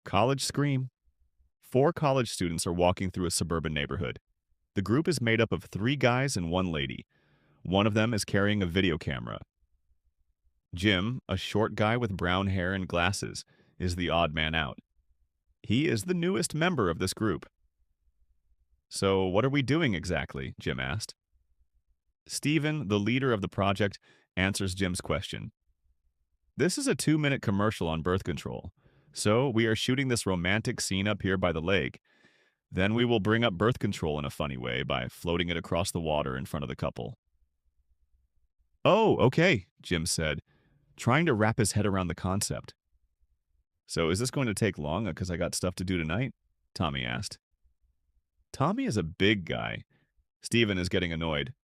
College Scream. Four college students are walking through a suburban neighborhood. The group is made up of three guys and one lady. One of them is carrying a video camera. Jim, a short guy with brown hair and glasses, is the odd man out. He is the newest member of this group. So, what are we doing exactly? Jim asked. Steven, the leader of the project, answers Jim's question. This is a 2-minute commercial on birth control. So, we are shooting this romantic scene up here by the lake. Then we will bring up birth control in a funny way by floating it across the water in front of the couple. Oh, okay, Jim said, trying to wrap his head around the concept. So is this going to take long because I got stuff to do tonight? Tommy asked. Tommy is a big guy. Steven is getting annoyed.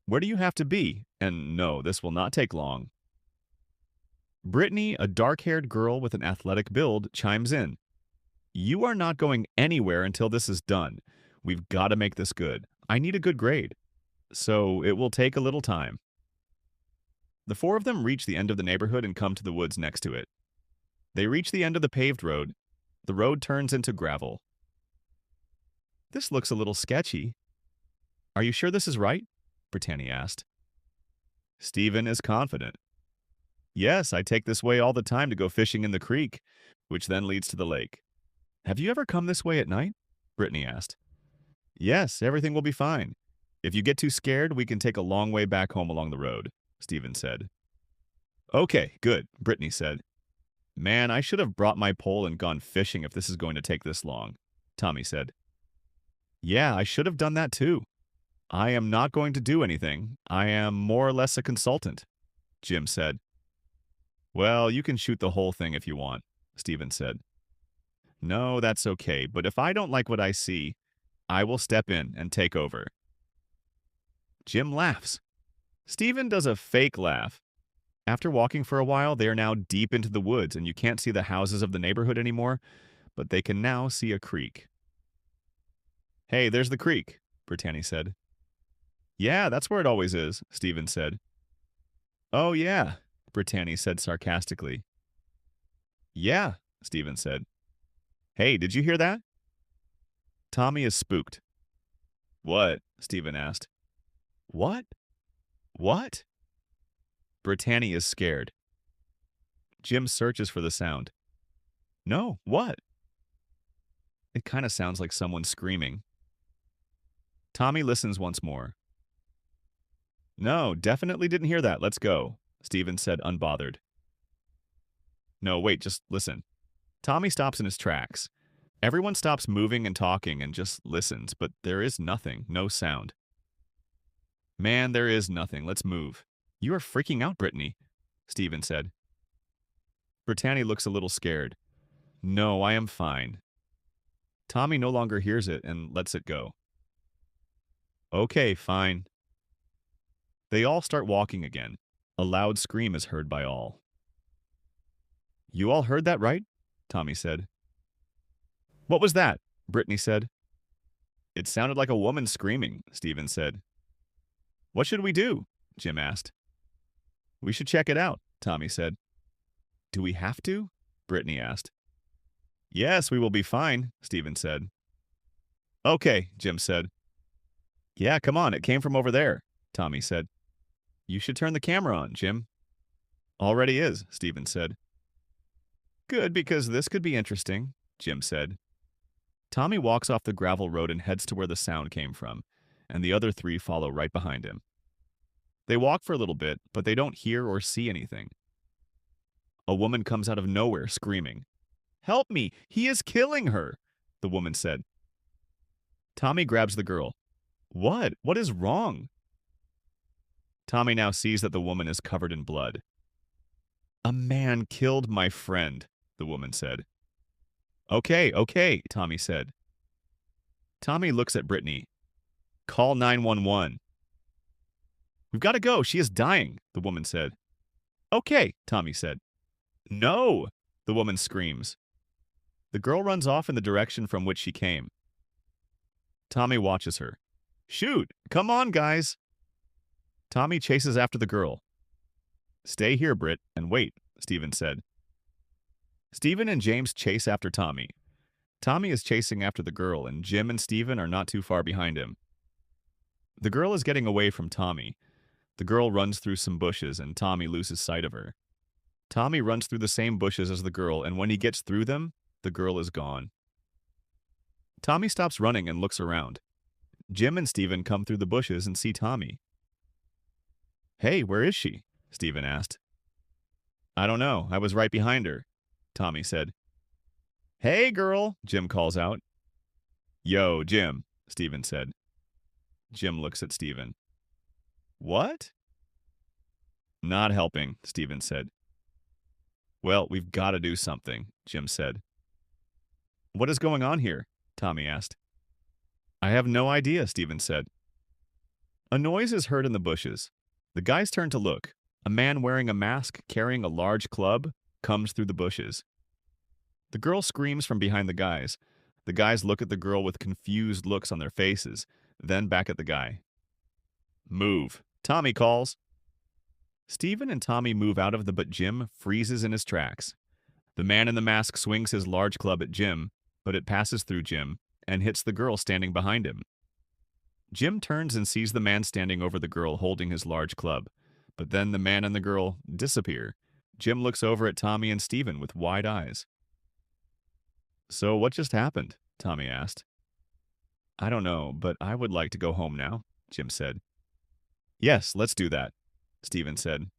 Where do you have to be? And no, this will not take long. Brittany, a dark-haired girl with an athletic build, chimes in. You are not going anywhere until this is done. We've got to make this good. I need a good grade. So it will take a little time. The four of them reach the end of the neighborhood and come to the woods next to it. They reach the end of the paved road. The road turns into gravel. This looks a little sketchy. Are you sure this is right? Brittany asked. Steven is confident. Yes, I take this way all the time to go fishing in the creek, which then leads to the lake. Have you ever come this way at night? Brittany asked. Yes, everything will be fine. If you get too scared, we can take a long way back home along the road, Steven said. Okay, good, Brittany said. Man, I should have brought my pole and gone fishing if this is going to take this long, Tommy said. Yeah, I should have done that too. I am not going to do anything. I am more or less a consultant, Jim said. Well, you can shoot the whole thing if you want, Steven said. No, that's okay, but if I don't like what I see, I will step in and take over. Jim laughs. Steven does a fake laugh. After walking for a while, they are now deep into the woods and you can't see the houses of the neighborhood anymore, but they can now see a creek. Hey, there's the creek, Brittany said. Yeah, that's where it always is, Steven said. Oh, yeah, Brittany said sarcastically. Yeah, Steven said. Hey, did you hear that? Tommy is spooked. What? Steven asked. What? What? Brittany is scared. Jim searches for the sound. No, what? It kind of sounds like someone screaming. Tommy listens once more. No, definitely didn't hear that. Let's go, Steven said, unbothered. No, wait, just listen. Tommy stops in his tracks. Everyone stops moving and talking and just listens, but there is nothing, no sound. Man, there is nothing. Let's move. You are freaking out, Brittany, Steven said. Brittany looks a little scared. No, I am fine. Tommy no longer hears it and lets it go. Okay, fine. They all start walking again. A loud scream is heard by all. You all heard that, right? Tommy said. What was that? Brittany said. It sounded like a woman screaming, Steven said. What should we do? Jim asked. We should check it out, Tommy said. Do we have to? Brittany asked. Yes, we will be fine, Steven said. Okay, Jim said. Yeah, come on, it came from over there, Tommy said. You should turn the camera on, Jim. Already is, Steven said. Good, because this could be interesting, Jim said. Tommy walks off the gravel road and heads to where the sound came from, and the other three follow right behind him. They walk for a little bit, but they don't hear or see anything. A woman comes out of nowhere screaming. Help me! He is killing her! The woman said. Tommy grabs the girl. What? What is wrong? Tommy now sees that the woman is covered in blood. A man killed my friend, the woman said. Okay, Tommy said. Tommy looks at Brittany. Call 911. We've got to go. She is dying, the woman said. Okay, Tommy said. No, the woman screams. The girl runs off in the direction from which she came. Tommy watches her. Shoot! Come on, guys! Tommy chases after the girl. Stay here, Britt, and wait, Steven said. Stephen and James chase after Tommy. Tommy is chasing after the girl, and Jim and Stephen are not too far behind him. The girl is getting away from Tommy. The girl runs through some bushes, and Tommy loses sight of her. Tommy runs through the same bushes as the girl, and when he gets through them, the girl is gone. Tommy stops running and looks around. Jim and Stephen come through the bushes and see Tommy. "Hey, where is she?" Stephen asked. "I don't know. I was right behind her," Tommy said. "Hey, girl," Jim calls out. "Yo, Jim," Stephen said. Jim looks at Stephen. "What?" "Not helping," Stephen said. "Well, we've got to do something," Jim said. "What is going on here?" Tommy asked. "I have no idea," Stephen said. A noise is heard in the bushes. The guys turn to look. A man wearing a mask, carrying a large club, comes through the bushes. The girl screams from behind the guys. The guys look at the girl with confused looks on their faces, then back at the guy. "Move," Tommy calls. Stephen and Tommy move out of but Jim freezes in his tracks. The man in the mask swings his large club at Jim, but it passes through Jim and hits the girl standing behind him. Jim turns and sees the man standing over the girl holding his large club, but then the man and the girl disappear. Jim looks over at Tommy and Stephen with wide eyes. "So what just happened?" Tommy asked. "I don't know, but I would like to go home now," Jim said. "Yes, let's do that," Stephen said.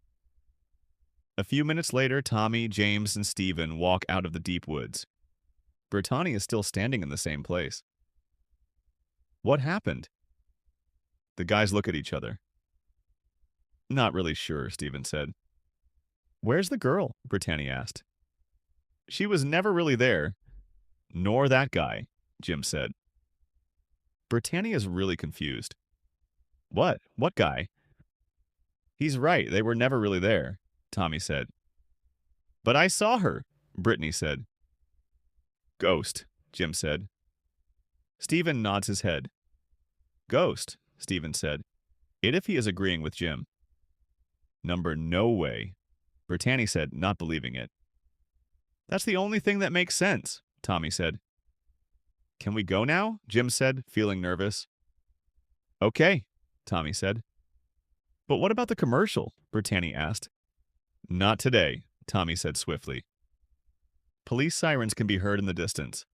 A few minutes later, Tommy, James, and Stephen walk out of the deep woods. Brittany is still standing in the same place. "What happened?" The guys look at each other. "Not really sure," Stephen said. "Where's the girl?" Brittany asked. "She was never really there." "Nor that guy," Jim said. Brittany is really confused. "What? What guy?" "He's right, they were never really there," Tommy said. "But I saw her," Brittany said. "Ghost," Jim said. Stephen nods his head. "Ghost," Stephen said. It if he is agreeing with Jim. "Number no way," Brittany said, not believing it. "That's the only thing that makes sense," Tommy said. "Can we go now?" Jim said, feeling nervous. "Okay," Tommy said. "But what about the commercial?" Brittany asked. "Not today," Tommy said swiftly. Police sirens can be heard in the distance.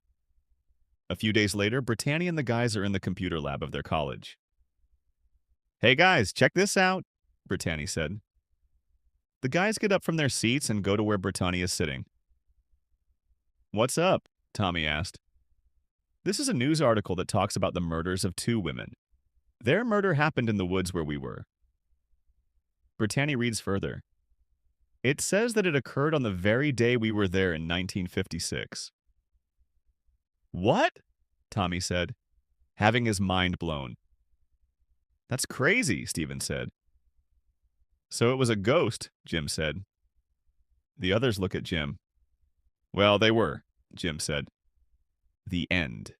A few days later, Brittany and the guys are in the computer lab of their college. "Hey guys, check this out," Brittany said. The guys get up from their seats and go to where Brittany is sitting. "What's up?" Tommy asked. "This is a news article that talks about the murders of 2 women. Their murder happened in the woods where we were." Brittany reads further. "It says that it occurred on the very day we were there in 1956. "What?" Tommy said, having his mind blown. "That's crazy," Stephen said. "So it was a ghost," Jim said. The others look at Jim. "Well, they were," Jim said. The end.